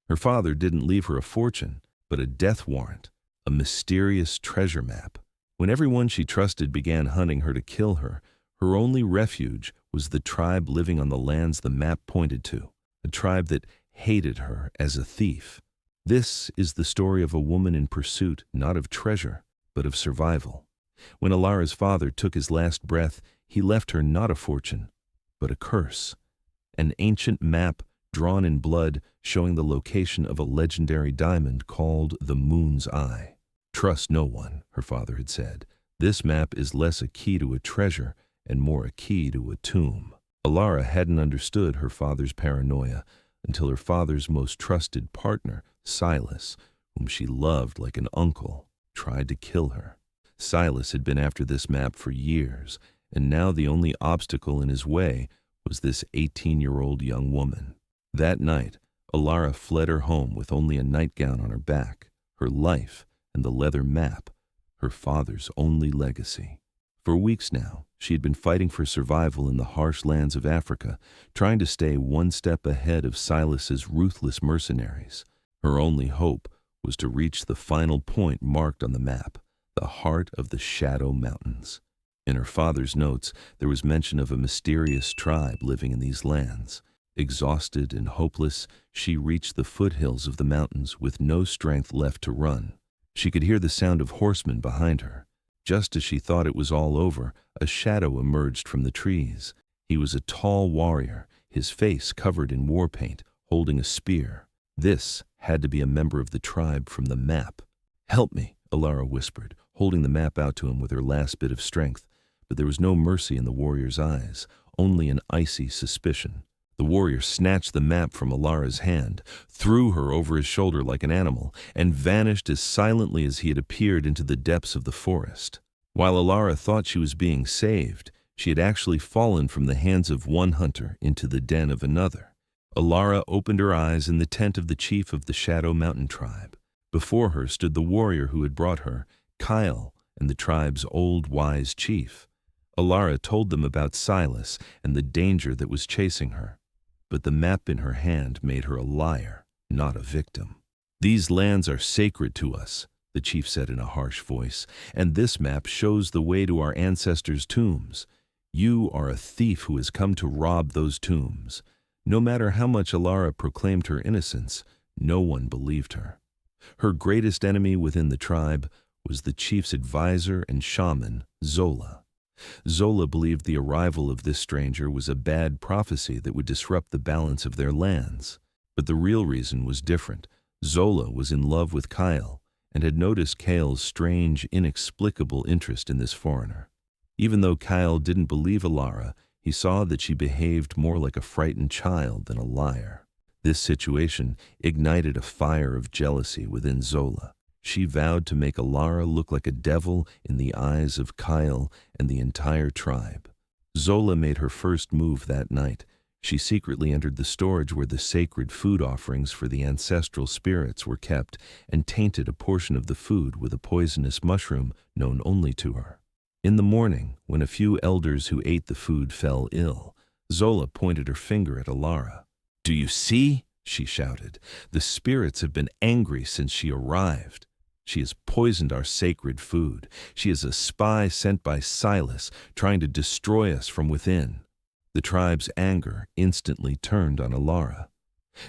Her father didn't leave her a fortune, but a death warrant, a mysterious treasure map. When everyone she trusted began hunting her to kill her, her only refuge was the tribe living on the lands the map pointed to, a tribe that hated her as a thief. This is the story of a woman in pursuit not of treasure, but of survival. When Alara's father took his last breath, he left her not a fortune, but a curse. An ancient map drawn in blood showing the location of a legendary diamond called the Moon's Eye. "Trust no one," her father had said. "This map is less a key to a treasure and more a key to a tomb." Alara hadn't understood her father's paranoia until her father's most trusted partner, Silas, whom she loved like an uncle, tried to kill her. Silas had been after this map for years, and now the only obstacle in his way was this 18-year-old young woman. That night, Alara fled her home with only a nightgown on her back, her life, and the leather map, her father's only legacy. For weeks now, she had been fighting for survival in the harsh lands of Africa, trying to stay one step ahead of Silas's ruthless mercenaries. Her only hope was to reach the final point marked on the map, the heart of the Shadow Mountains. In her father's notes, there was mention of a mysterious tribe living in these lands. Exhausted and hopeless, she reached the foothills of the mountains with no strength left to run. She could hear the sound of horsemen behind her. Just as she thought it was all over, a shadow emerged from the trees. He was a tall warrior, his face covered in war paint, holding a spear. This had to be a member of the tribe from the map. "Help me," Alara whispered, holding the map out to him with her last bit of strength. But there was no mercy in the warrior's eyes, only an icy suspicion. The warrior snatched the map from Alara's hand, threw her over his shoulder like an animal, and vanished as silently as he had appeared into the depths of the forest. While Alara thought she was being saved, she had actually fallen from the hands of one hunter into the den of another. Alara opened her eyes in the tent of the chief of the Shadow Mountain tribe. Before her stood the warrior who had brought her, Kyle, and the tribe's old wise chief. Alara told them about Silas and the danger that was chasing her. But the map in her hand made her a liar, not a victim. "These lands are sacred to us," the chief said in a harsh voice, "and this map shows the way to our ancestors' tombs. You are a thief who has come to rob those tombs." No matter how much Alara proclaimed her innocence, no one believed her. Her greatest enemy within the tribe was the chief's advisor and shaman, Zola. Zola believed the arrival of this stranger was a bad prophecy that would disrupt the balance of their lands. But the real reason was different. Zola was in love with Kyle and had noticed Kyle's strange, inexplicable interest in this foreigner. Even though Kyle didn't believe Alara, he saw that she behaved more like a frightened child than a liar. This situation ignited a fire of jealousy within Zola. She vowed to make Alara look like a devil in the eyes of Kyle and the entire tribe. Zola made her first move that night. She secretly entered the storage where the sacred food offerings for the ancestral spirits were kept and tainted a portion of the food with a poisonous mushroom known only to her. In the morning, when a few elders who ate the food fell ill, Zola pointed her finger at Alara. "Do you see?" she shouted. "The spirits have been angry since she arrived. She has poisoned our sacred food. She is a spy sent by Silas, trying to destroy us from within." The tribe's anger instantly turned on Alara.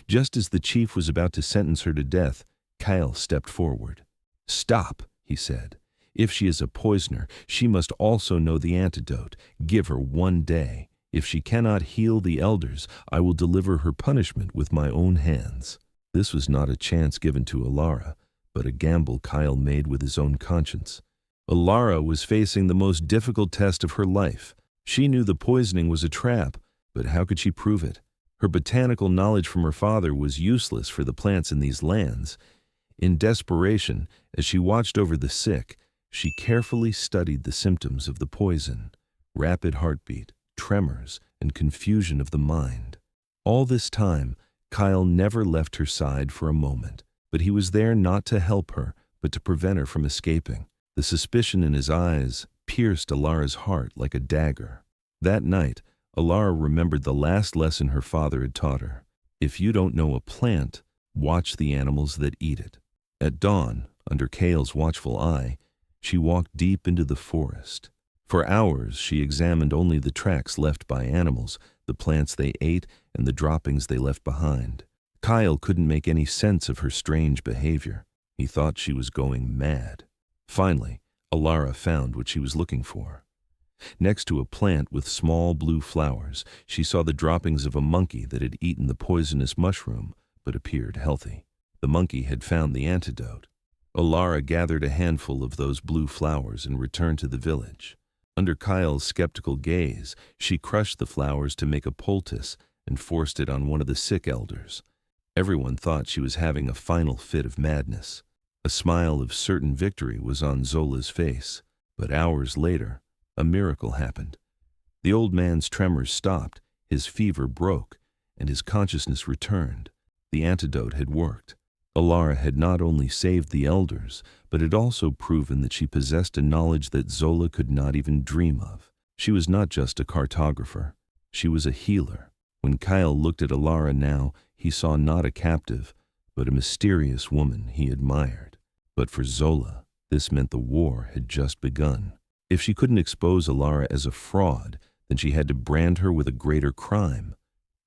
Just as the chief was about to sentence her to death, Kyle stepped forward. "Stop," he said. "If she is a poisoner, she must also know the antidote. Give her 1 day. If she cannot heal the elders, I will deliver her punishment with my own hands." This was not a chance given to Alara, but a gamble Kyle made with his own conscience. Alara was facing the most difficult test of her life. She knew the poisoning was a trap, but how could she prove it? Her botanical knowledge from her father was useless for the plants in these lands. In desperation, as she watched over the sick, she carefully studied the symptoms of the poison: rapid heartbeat, tremors, and confusion of the mind. All this time, Kyle never left her side for a moment, but he was there not to help her, but to prevent her from escaping. The suspicion in his eyes pierced Alara's heart like a dagger. That night, Alara remembered the last lesson her father had taught her. If you don't know a plant, Watch the animals that eat it. At dawn, under Kale's watchful eye, she walked deep into the forest. For hours she examined only the tracks left by animals, the plants they ate, and the droppings they left behind. Kyle couldn't make any sense of her strange behavior. He thought she was going mad. Finally, Alara found what she was looking for. Next to a plant with small blue flowers, she saw the droppings of a monkey that had eaten the poisonous mushroom but appeared healthy. The monkey had found the antidote. Alara gathered a handful of those blue flowers and returned to the village. Under Kyle's skeptical gaze, she crushed the flowers to make a poultice and forced it on one of the sick elders. Everyone thought she was having a final fit of madness. A smile of certain victory was on Zola's face, but hours later, a miracle happened. The old man's tremors stopped, his fever broke, and his consciousness returned. The antidote had worked. Alara had not only saved the elders, but had also proven that she possessed a knowledge that Zola could not even dream of. She was not just a cartographer. She was a healer. When Kyle looked at Alara now, he saw not a captive, but a mysterious woman he admired. But for Zola, this meant the war had just begun. If she couldn't expose Alara as a fraud, then she had to brand her with a greater crime: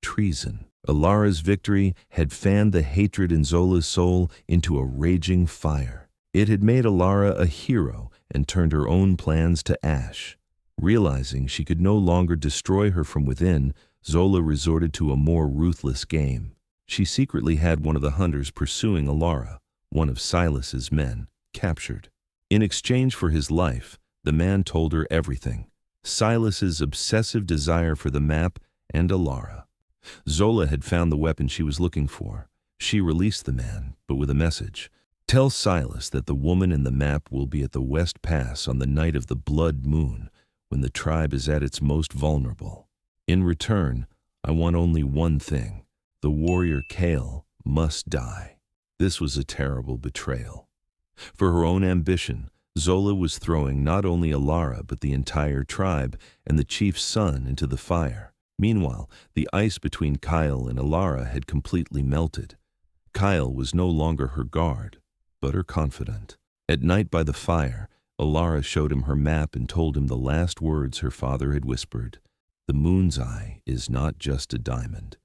treason. Alara's victory had fanned the hatred in Zola's soul into a raging fire. It had made Alara a hero and turned her own plans to ash. Realizing she could no longer destroy her from within, Zola resorted to a more ruthless game. She secretly had one of the hunters pursuing Alara, one of Silas's men, captured. In exchange for his life, the man told her everything: Silas's obsessive desire for the map and Alara. Zola had found the weapon she was looking for. She released the man, but with a message: tell Silas that the woman in the map will be at the West Pass on the night of the blood moon, when the tribe is at its most vulnerable. In return, I want only one thing: the warrior Kale must die. This was a terrible betrayal. For her own ambition, Zola was throwing not only Alara but the entire tribe and the chief's son into the fire. Meanwhile, the ice between Kyle and Alara had completely melted. Kyle was no longer her guard, but her confidant. At night by the fire, Alara showed him her map and told him the last words her father had whispered: the moon's eye is not just a diamond.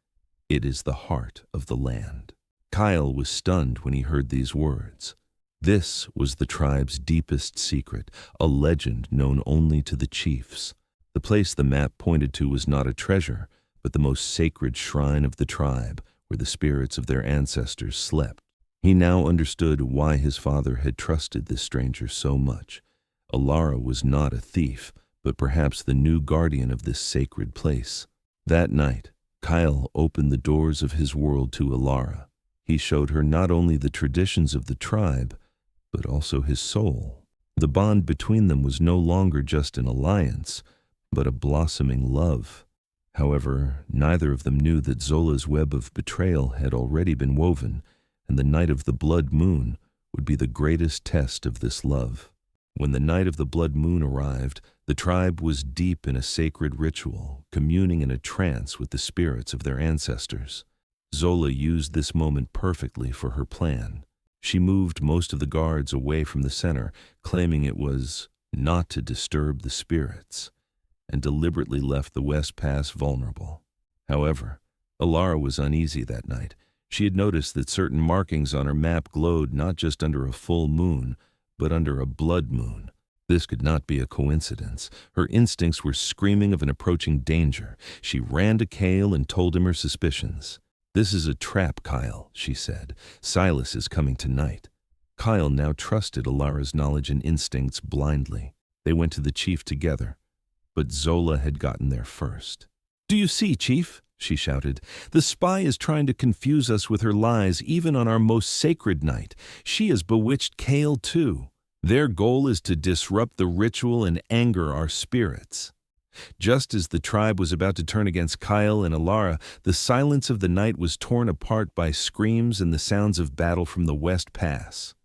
It is the heart of the land. Kyle was stunned when he heard these words. This was the tribe's deepest secret, a legend known only to the chiefs. The place the map pointed to was not a treasure, but the most sacred shrine of the tribe, where the spirits of their ancestors slept. He now understood why his father had trusted this stranger so much. Alara was not a thief, but perhaps the new guardian of this sacred place. That night, Kyle opened the doors of his world to Alara. He showed her not only the traditions of the tribe, but also his soul. The bond between them was no longer just an alliance, but a blossoming love. However, neither of them knew that Zola's web of betrayal had already been woven, and the night of the blood moon would be the greatest test of this love. When the night of the blood moon arrived, the tribe was deep in a sacred ritual, communing in a trance with the spirits of their ancestors. Zola used this moment perfectly for her plan. She moved most of the guards away from the center, claiming it was not to disturb the spirits, and deliberately left the West Pass vulnerable. However, Alara was uneasy that night. She had noticed that certain markings on her map glowed not just under a full moon, but under a blood moon. This could not be a coincidence. Her instincts were screaming of an approaching danger. She ran to Kale and told him her suspicions. "This is a trap, Kyle," she said. "Silas is coming tonight." Kyle now trusted Alara's knowledge and instincts blindly. They went to the chief together, but Zola had gotten there first. "Do you see, Chief?" she shouted. "The spy is trying to confuse us with her lies even on our most sacred night. She has bewitched Kale too. Their goal is to disrupt the ritual and anger our spirits." Just as the tribe was about to turn against Kyle and Alara, the silence of the night was torn apart by screams and the sounds of battle from the West Pass.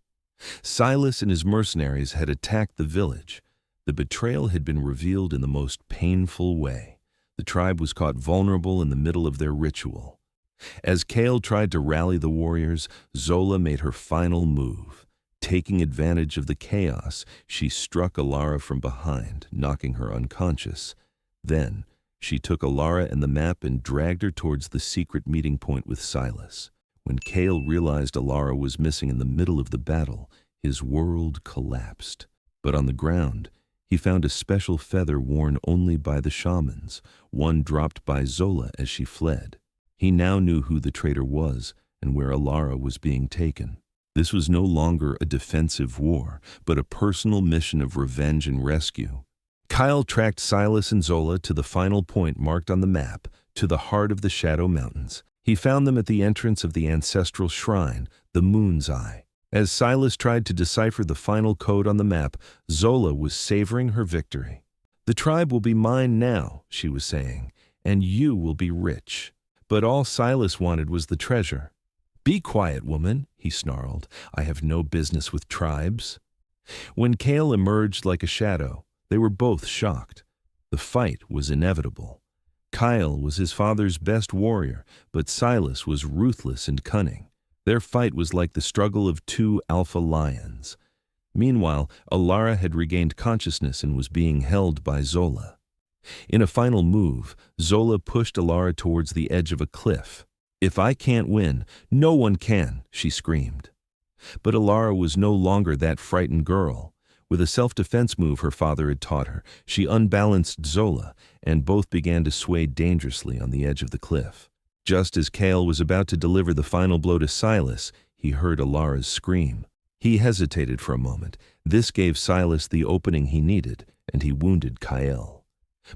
Silas and his mercenaries had attacked the village. The betrayal had been revealed in the most painful way. The tribe was caught vulnerable in the middle of their ritual. As Kale tried to rally the warriors, Zola made her final move. Taking advantage of the chaos, she struck Alara from behind, knocking her unconscious. Then, she took Alara and the map and dragged her towards the secret meeting point with Silas. When Kale realized Alara was missing in the middle of the battle, his world collapsed. But on the ground, he found a special feather worn only by the shamans, one dropped by Zola as she fled. He now knew who the traitor was and where Alara was being taken. This was no longer a defensive war, but a personal mission of revenge and rescue. Kyle tracked Silas and Zola to the final point marked on the map, to the heart of the Shadow Mountains. He found them at the entrance of the ancestral shrine, the Moon's Eye. As Silas tried to decipher the final code on the map, Zola was savoring her victory. "The tribe will be mine now," she was saying, "and you will be rich." But all Silas wanted was the treasure. "Be quiet, woman," he snarled. "I have no business with tribes." When Kale emerged like a shadow, they were both shocked. The fight was inevitable. Kyle was his father's best warrior, but Silas was ruthless and cunning. Their fight was like the struggle of two alpha lions. Meanwhile, Alara had regained consciousness and was being held by Zola. In a final move, Zola pushed Alara towards the edge of a cliff. "If I can't win, no one can," she screamed. But Alara was no longer that frightened girl. With a self-defense move her father had taught her, she unbalanced Zola, and both began to sway dangerously on the edge of the cliff. Just as Kale was about to deliver the final blow to Silas, he heard Alara's scream. He hesitated for a moment. This gave Silas the opening he needed, and he wounded Kyle.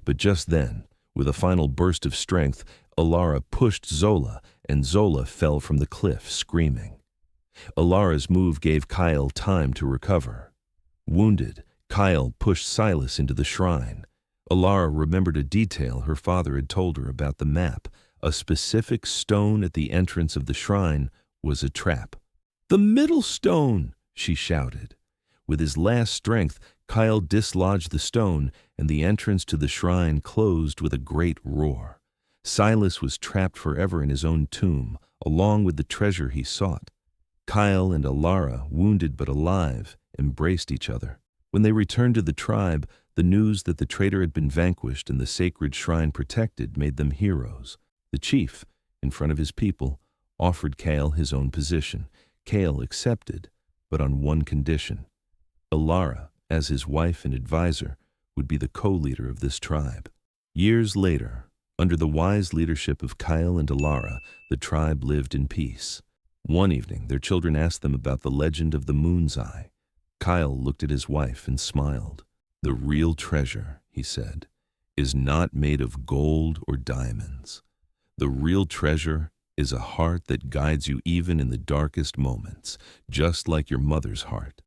But just then, with a final burst of strength, Alara pushed Zola, and Zola fell from the cliff, screaming. Alara's move gave Kyle time to recover. Wounded, Kyle pushed Silas into the shrine. Alara remembered a detail her father had told her about the map. A specific stone at the entrance of the shrine was a trap. "The middle stone!" she shouted. With his last strength, Kyle dislodged the stone, and the entrance to the shrine closed with a great roar. Silas was trapped forever in his own tomb, along with the treasure he sought. Kyle and Alara, wounded but alive, embraced each other. When they returned to the tribe, the news that the traitor had been vanquished and the sacred shrine protected made them heroes. The chief, in front of his people, offered Kale his own position. Kale accepted, but on one condition. Alara, as his wife and advisor, would be the co-leader of this tribe. Years later, under the wise leadership of Kyle and Alara, the tribe lived in peace. One evening, their children asked them about the legend of the Moon's Eye. Kyle looked at his wife and smiled. "The real treasure," he said, "is not made of gold or diamonds. The real treasure is a heart that guides you even in the darkest moments, just like your mother's heart."